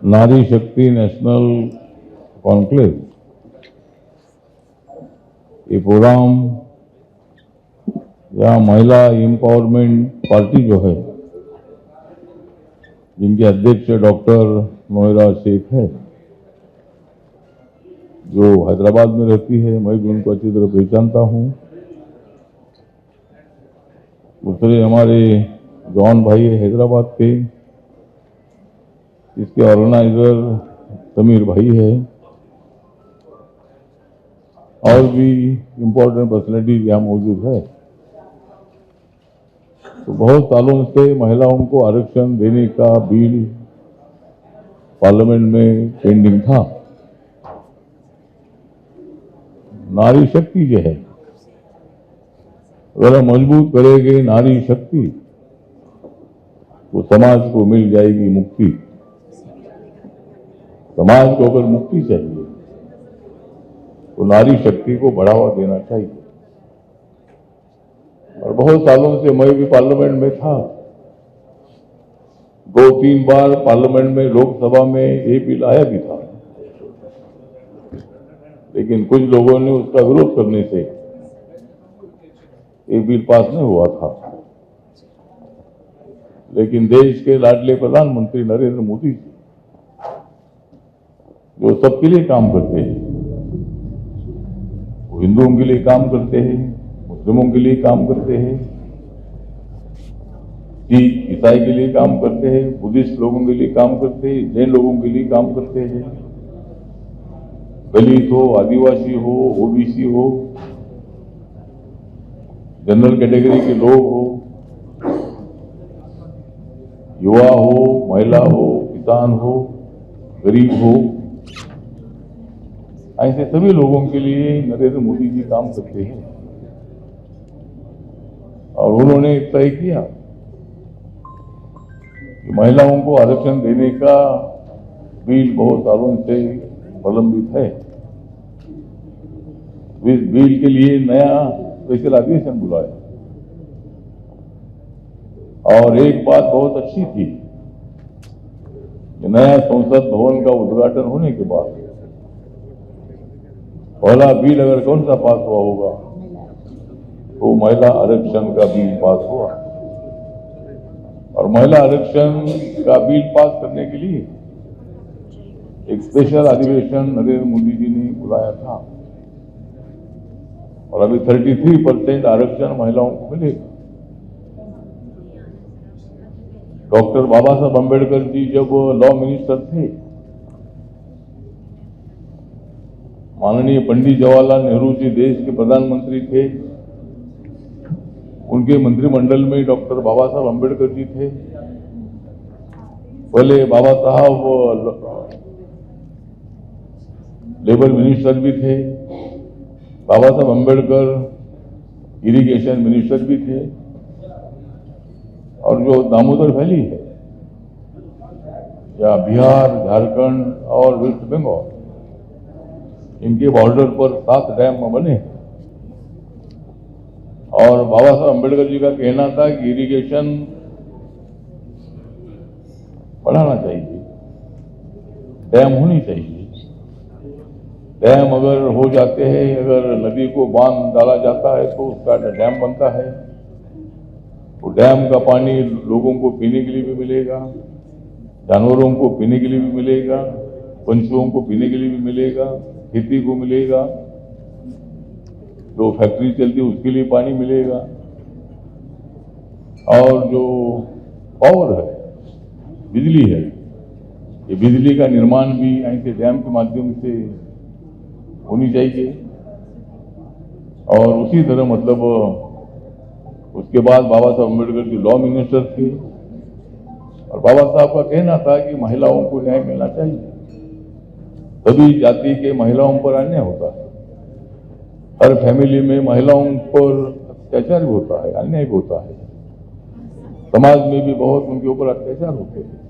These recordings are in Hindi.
नारी शक्ति नेशनल कॉन्क्लेव ये प्रोग्राम या महिला एम्पावरमेंट पार्टी जो है, जिनके अध्यक्ष डॉक्टर नोएरा शेख है, जो हैदराबाद में रहती है, मैं भी उनको अच्छी तरह पहचानता हूँ। दूसरे हमारे जॉन भाई है हैदराबाद के, इसके ऑर्गेनाइजर समीर भाई है, और भी इम्पोर्टेंट पर्सनैलिटी यहाँ मौजूद है। तो बहुत सालों से महिलाओं को आरक्षण देने का बिल पार्लियामेंट में पेंडिंग था। नारी शक्ति जो है, अगर हम मजबूत करेंगे नारी शक्ति तो समाज को मिल जाएगी मुक्ति। समाज को अगर मुक्ति चाहिए तो नारी शक्ति को बढ़ावा देना चाहिए। और बहुत सालों से मैं भी पार्लियामेंट में था, 2-3 बार पार्लियामेंट में, लोकसभा में ये बिल आया भी था, लेकिन कुछ लोगों ने उसका विरोध करने से ये बिल पास नहीं हुआ था। लेकिन देश के लाडले प्रधानमंत्री नरेंद्र मोदी जी, जो सबके लिए काम करते हैं, वो हिंदुओं के लिए काम करते हैं, मुस्लिमों के लिए काम करते हैं, सिख ईसाई के लिए काम करते हैं, बुद्धिस्ट लोगों के लिए काम करते हैं, जैन लोगों के लिए काम करते हैं, दलित हो, आदिवासी हो, ओबीसी हो, जनरल कैटेगरी के लोग हो, युवा हो, महिला हो, किसान हो, गरीब हो, ऐसे सभी लोगों के लिए नरेंद्र मोदी जी काम करते हैं। और उन्होंने तय किया कि महिलाओं को आरक्षण देने का बिल बहुत सालों से प्रलंबित है। इस बिल के लिए नया स्पेशल अधिवेशन बुलाया, और एक बात बहुत अच्छी थी कि नया संसद भवन का उद्घाटन होने के बाद पहला बिल अगर कौन सा पास हुआ होगा तो महिला आरक्षण का बिल पास हुआ। और महिला आरक्षण का बिल पास करने के लिए एक स्पेशल अधिवेशन नरेंद्र मोदी जी ने बुलाया था, और अभी 33% आरक्षण महिलाओं को मिलेगा। डॉक्टर बाबा साहब अम्बेडकर जी जब लॉ मिनिस्टर थे, माननीय पंडित जवाहरलाल नेहरू जी देश के प्रधानमंत्री थे, उनके मंत्रिमंडल में डॉक्टर बाबा साहब अम्बेडकर जी थे। पहले बाबा साहब लेबर मिनिस्टर भी थे, बाबा साहब अम्बेडकर इरिगेशन मिनिस्टर भी थे। और जो दामोदर वैली है, या बिहार, झारखंड और वेस्ट बंगाल, इनके बॉर्डर पर 7 डैम बने। और बाबा साहब अम्बेडकर जी का कहना था कि इरिगेशन बढ़ाना चाहिए, डैम होनी चाहिए। डैम अगर हो जाते हैं, अगर नदी को बांध डाला जाता है तो उसका डैम बनता है, तो डैम का पानी लोगों को पीने के लिए भी मिलेगा, जानवरों को पीने के लिए भी मिलेगा, पंछियों को पीने के लिए भी मिलेगा, खेती को मिलेगा, जो फैक्ट्री चलती है उसके लिए पानी मिलेगा। और जो पावर है, बिजली है, ये बिजली का निर्माण भी ऐसे डैम के माध्यम से होनी चाहिए। और उसी तरह मतलब उसके बाद बाबा साहब अम्बेडकर जी लॉ मिनिस्टर थे, और बाबा साहब का कहना था कि महिलाओं को न्याय मिलना चाहिए। सभी जाति के महिलाओं पर अन्याय होता है, हर फैमिली में महिलाओं पर अत्याचार भी होता है, अन्याय भी होता है, समाज में भी बहुत उनके ऊपर अत्याचार होते हैं।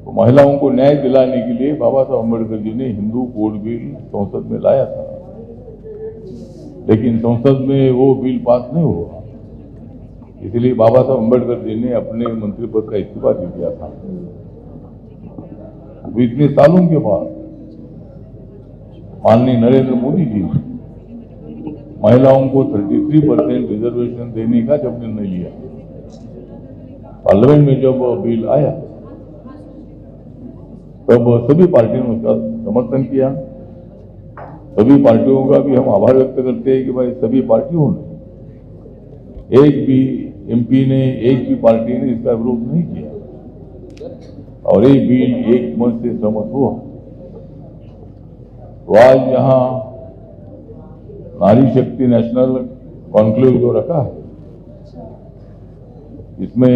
तो महिलाओं को न्याय दिलाने के लिए बाबा साहब अम्बेडकर जी ने हिंदू कोड बिल संसद में लाया था, लेकिन संसद में वो बिल पास नहीं हुआ। इसलिए बाबा साहब अम्बेडकर जी ने अपने मंत्री पद का इस्तीफा दे दिया था। वो इतने सालों के बाद माननीय नरेंद्र मोदी जी ने महिलाओं को 33% रिजर्वेशन देने का जब निर्णय लिया, पार्लियामेंट में जब बिल आया तब सभी पार्टियों ने उसका समर्थन किया। सभी पार्टियों का भी हम आभार व्यक्त करते हैं कि भाई सभी पार्टियों ने, एक भी एमपी ने, एक भी पार्टी ने इसका विरोध नहीं किया और एक बिल एक मत से सहमत हुआ। तो आज यहाँ नारी शक्ति नेशनल कॉन्क्लेव जो रखा है, इसमें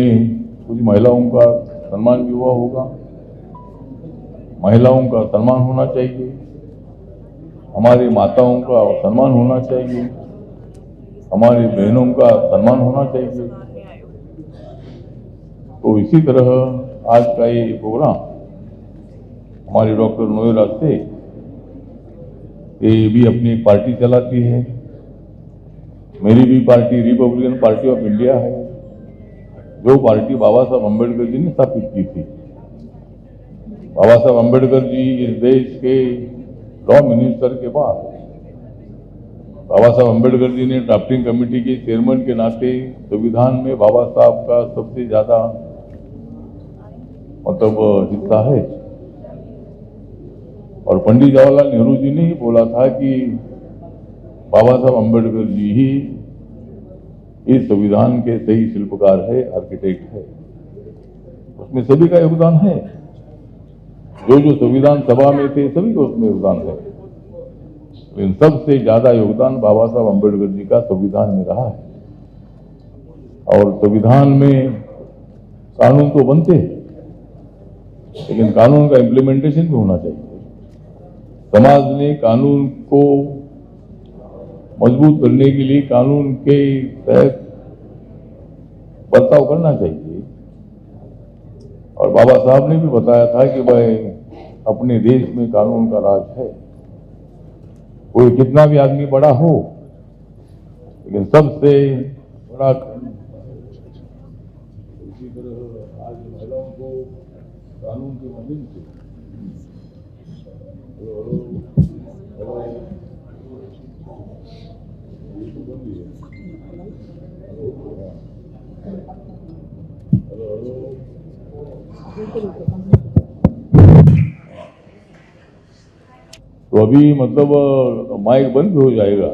कुछ महिलाओं का सम्मान भी हुआ होगा। महिलाओं का सम्मान होना चाहिए, हमारी माताओं का सम्मान होना चाहिए, हमारी बहनों का सम्मान होना चाहिए। तो इसी तरह आज का ये प्रोग्राम हमारी डॉक्टर नोएरा से, ये भी अपनी एक पार्टी चलाती है, मेरी भी party Republican party of India है, जो पार्टी बाबा साहब अम्बेडकर जी ने स्थापित की थी। बाबा साहब अम्बेडकर जी इस देश के लॉ मिनिस्टर के बाद बाबा साहब अम्बेडकर जी ने ड्राफ्टिंग कमेटी के चेयरमैन के नाते संविधान में बाबा साहब का सबसे ज्यादा मतलब हिस्सा है। और पंडित जवाहरलाल नेहरू जी ने ही बोला था कि बाबा साहब अम्बेडकर जी ही इस संविधान के सही शिल्पकार है, आर्किटेक्ट है। उसमें सभी का योगदान है, जो संविधान सभा में थे सभी का उसमें योगदान है। इन सबसे ज्यादा योगदान बाबा साहब अम्बेडकर जी का संविधान में रहा है। और संविधान में कानून तो बनते हैं, लेकिन कानून का इम्प्लीमेंटेशन भी होना चाहिए। समाज ने कानून को मजबूत करने के लिए कानून के तहत बर्ताव करना चाहिए। और बाबा साहब ने भी बताया था कि भाई अपने देश में कानून का राज है, कोई कितना भी आदमी बड़ा हो, लेकिन सबसे बड़ा इसी तरह आज महिलाओं को कानून के माध्यम से तो अभी मतलब माइक बंद हो जाएगा,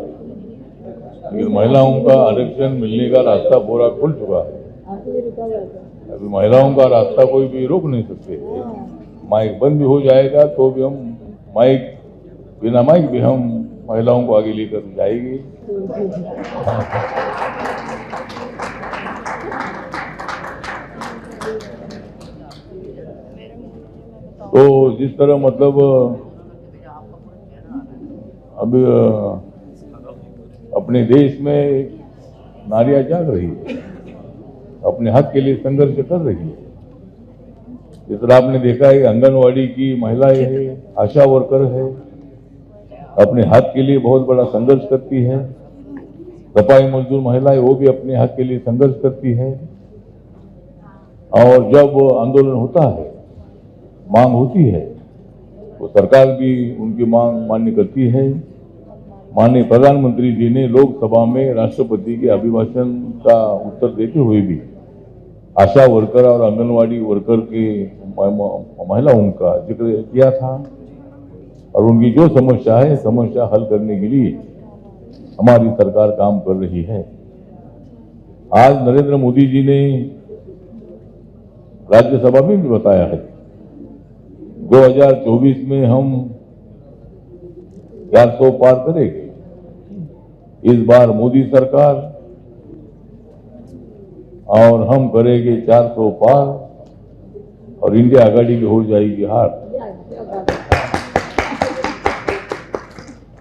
लेकिन महिलाओं का आरक्षण मिलने का रास्ता पूरा खुल चुका है। अभी महिलाओं का रास्ता कोई भी रोक नहीं सकते। माइक बंद भी हो जाएगा तो भी हम माइक, बिना माइक भी हम महिलाओं को आगे लेकर जाएंगे। तो जिस तरह मतलब अब अपने देश में नारियां जाग रही है, अपने हक के लिए संघर्ष कर रही है। जिस तरह आपने देखा है आंगनवाड़ी की महिलाएं है, आशा वर्कर है, अपने हक के लिए बहुत बड़ा संघर्ष करती है। सफाई मजदूर महिलाएं वो भी अपने हक के लिए संघर्ष करती है। और जब आंदोलन होता है, मांग होती है, तो सरकार भी उनकी मांग मान्य करती है। माननीय प्रधानमंत्री जी ने लोकसभा में राष्ट्रपति के अभिभाषण का उत्तर देते हुए भी आशा वर्कर और आंगनवाड़ी वर्कर के महिलाओं का जिक्र किया था और उनकी जो समस्या है, समस्या हल करने के लिए हमारी सरकार काम कर रही है। आज नरेंद्र मोदी जी ने राज्यसभा में भी बताया है 2024 में हम 400 पार करेंगे। इस बार मोदी सरकार और हम करेंगे 400 पार और इंडिया आघाड़ी की हो जाएगी हार।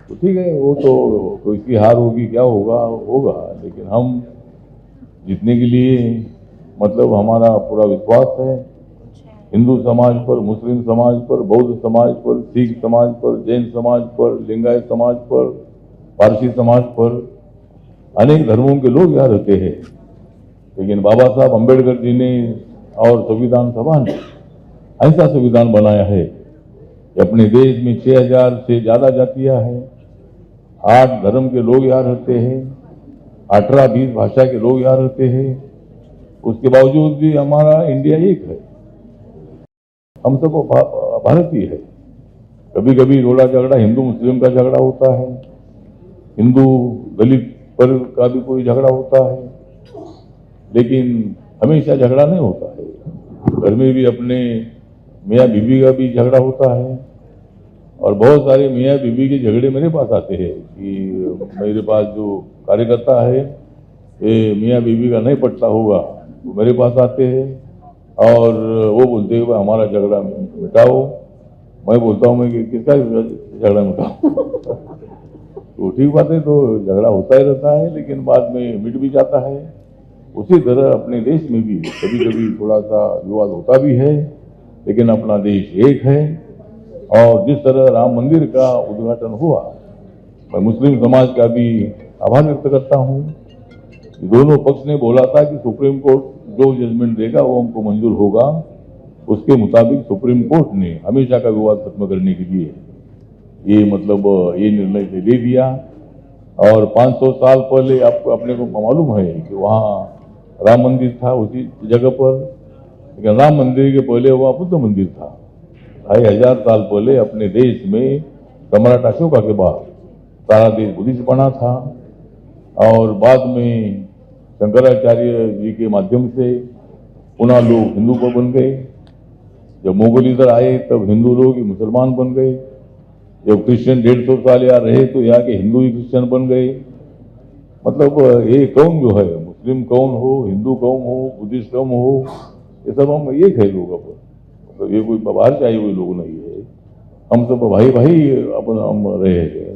तो ठीक है, वो तो कोई की हार होगी, क्या होगा होगा, लेकिन हम जीतने के लिए मतलब हमारा पूरा विश्वास है। हिंदू समाज पर, मुस्लिम समाज पर, बौद्ध समाज पर, सिख समाज पर, जैन समाज पर, लिंगायत समाज पर, पारसी समाज पर, अनेक धर्मों के लोग यहाँ रहते हैं। लेकिन बाबा साहब अम्बेडकर जी ने और संविधान सभा ने ऐसा संविधान बनाया है अपने देश में 6,000 से ज्यादा जातियां हैं, 8 धर्म के लोग यहाँ रहते हैं, 18-20 भाषा के लोग यहाँ रहते हैं। उसके बावजूद भी हमारा इंडिया एक है, हम सब भारतीय है। कभी कभी थोड़ा झगड़ा हिंदू मुस्लिम का झगड़ा होता है, हिंदू दलित पर का भी कोई झगड़ा होता है, लेकिन हमेशा झगड़ा नहीं होता है। घर में भी अपने मियाँ बीवी का भी झगड़ा होता है, और बहुत सारे मियाँ बीवी के झगड़े मेरे पास आते हैं कि मेरे पास जो कार्यकर्ता है ये मियाँ बीवी का नहीं पटता होगा तो मेरे पास आते हैं और वो बोलते हैं हमारा झगड़ा मिटाओ। मैं बोलता हूँ मैं कि किसका झगड़ा मिटाओ तो ठीक बात है, तो झगड़ा होता ही रहता है, लेकिन बाद में मिट भी जाता है। उसी तरह अपने देश में भी कभी कभी थोड़ा सा विवाद होता भी है, लेकिन अपना देश एक है। और जिस तरह राम मंदिर का उद्घाटन हुआ, मैं मुस्लिम समाज का भी आभार व्यक्त करता हूँ। दोनों पक्ष ने बोला था कि सुप्रीम कोर्ट जो जजमेंट देगा वो हमको मंजूर होगा। उसके मुताबिक सुप्रीम कोर्ट ने हमेशा का विवाद खत्म करने के लिए ये निर्णय ले दिया। और 500 साल पहले आपको अपने को मालूम है कि वहाँ राम मंदिर था उसी जगह पर, लेकिन राम मंदिर के पहले वहाँ बुद्ध मंदिर था। 2500 साल पहले अपने देश में सम्राट अशोका के बाद सारा देश बुद्धिस्ट बना था, और बाद में शंकराचार्य जी के माध्यम से पुनः लोग हिंदू को बन गए। जब मुगल इधर आए तब हिंदू लोग ही मुसलमान बन गए। जब क्रिश्चियन 150 साल यहाँ रहे तो यहाँ के हिंदू ही क्रिश्चियन बन गए। ये कौम जो है, मुस्लिम कौम हो, हिंदू कौम हो, बुद्धिस्ट कौम हो, ये सब हम एक है लोग। अब ये कोई बाहर से आए हुए लोग नहीं है, हम सब भाई भाई अपन हम रहे हैं।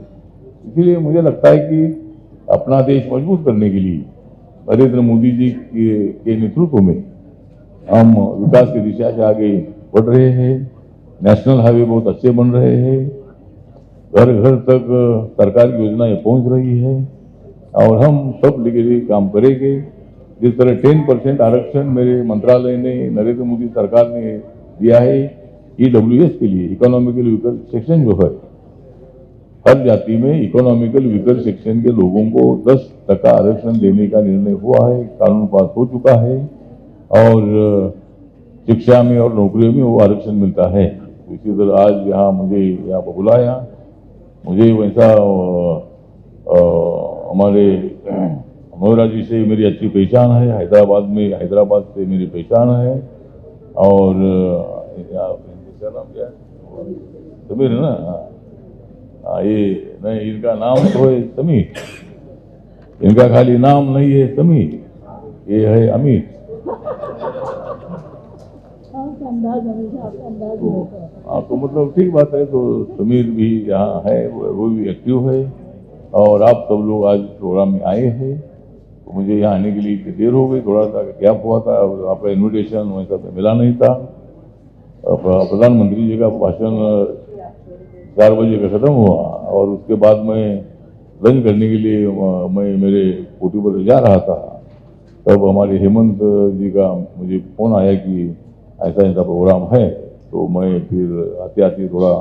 इसीलिए मुझे लगता है कि अपना देश मजबूत करने के लिए नरेंद्र मोदी जी के नेतृत्व में हम विकास की दिशा से आगे बढ़ रहे हैं। नेशनल हाईवे बहुत अच्छे बन रहे हैं, घर घर तक सरकार की योजनाएं पहुंच रही है, और हम सब लेके काम करेंगे। जिस तरह 10% आरक्षण मेरे मंत्रालय ने, नरेंद्र मोदी सरकार ने दिया है EWS के लिए, इकोनॉमिकल वीकर सेक्शन जो है, हर जाति में इकोनॉमिकल वीकर सेक्शन के लोगों को 10% आरक्षण देने का निर्णय हुआ है, कानून पास हो चुका है, और शिक्षा में और नौकरियों में वो आरक्षण मिलता है। इसी तरह आज मुझे यहाँ पर बुलाया, मुझे वैसा हमारे मोहरा जी से मेरी अच्छी पहचान है, हैदराबाद से मेरी पहचान है, और इनका नाम क्या है, समीर है ना। ये नहीं, इनका नाम तो है समीर, इनका खाली नाम नहीं है समीर, ये है अमित। तो ठीक बात है। तो समीर भी यहाँ है, वो भी एक्टिव है, और आप सब लोग आज प्रोग्राम में आए हैं। तो मुझे यहाँ आने के लिए देर हो गई, थोड़ा सा गैप हुआ था, आपका इन्विटेशन वैसा मिला नहीं था। प्रधानमंत्री जी का भाषण 4 बजे का खत्म हुआ, और उसके बाद मैं लंच करने के लिए मैं मेरे कोठी पर जा रहा था, तब हमारे हेमंत जी का मुझे फोन आया कि ऐसा प्रोग्राम है। तो मैं फिर आते आते थोड़ा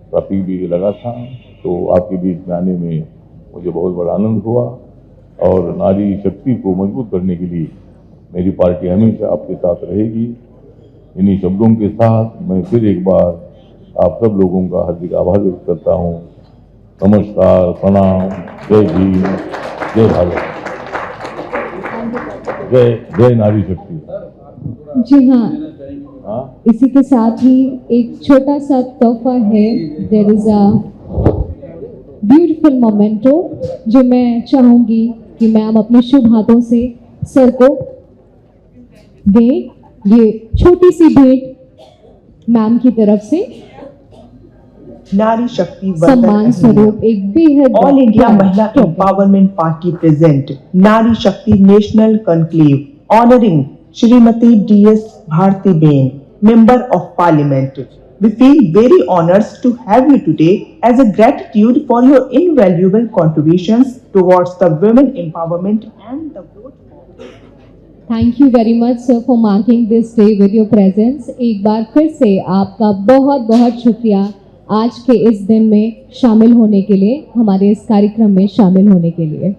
ट्रैफिक भी लगा था, तो आपके बीच में आने में मुझे बहुत बड़ा आनंद हुआ। और नारी शक्ति को मजबूत करने के लिए मेरी पार्टी हमेशा आपके साथ रहेगी। इन्हीं शब्दों के साथ मैं फिर एक बार आप सब लोगों का हार्दिक आभार व्यक्त करता हूँ। नमस्कार, प्रणाम, जय भीम, जय भारत, जय नारी शक्ति। जी हाँ, इसी के साथ ही एक छोटा सा तोहफा है। There is a beautiful memento जो मैं चाहूंगी कि मैम अपने शुभ हाथों से सर को दे। ये छोटी सी भेंट मैम की तरफ से नारी शक्ति सम्मान स्वरूप एक बेहद ऑल इंडिया महिला एम्पावरमेंट पार्टी प्रेजेंट नारी शक्ति national conclave honouring Shrimati DS Bharti Bain, Member of Parliament. We feel very honored to have you today as a gratitude for your invaluable contributions towards the women empowerment and the vote. Thank you very much sir for marking this day with your presence. एक बार फिर से आपका बहुत बहुत शुक्रिया आज के इस दिन में शामिल होने के लिए, हमारे इस कार्यक्रम में शामिल होने के लिए।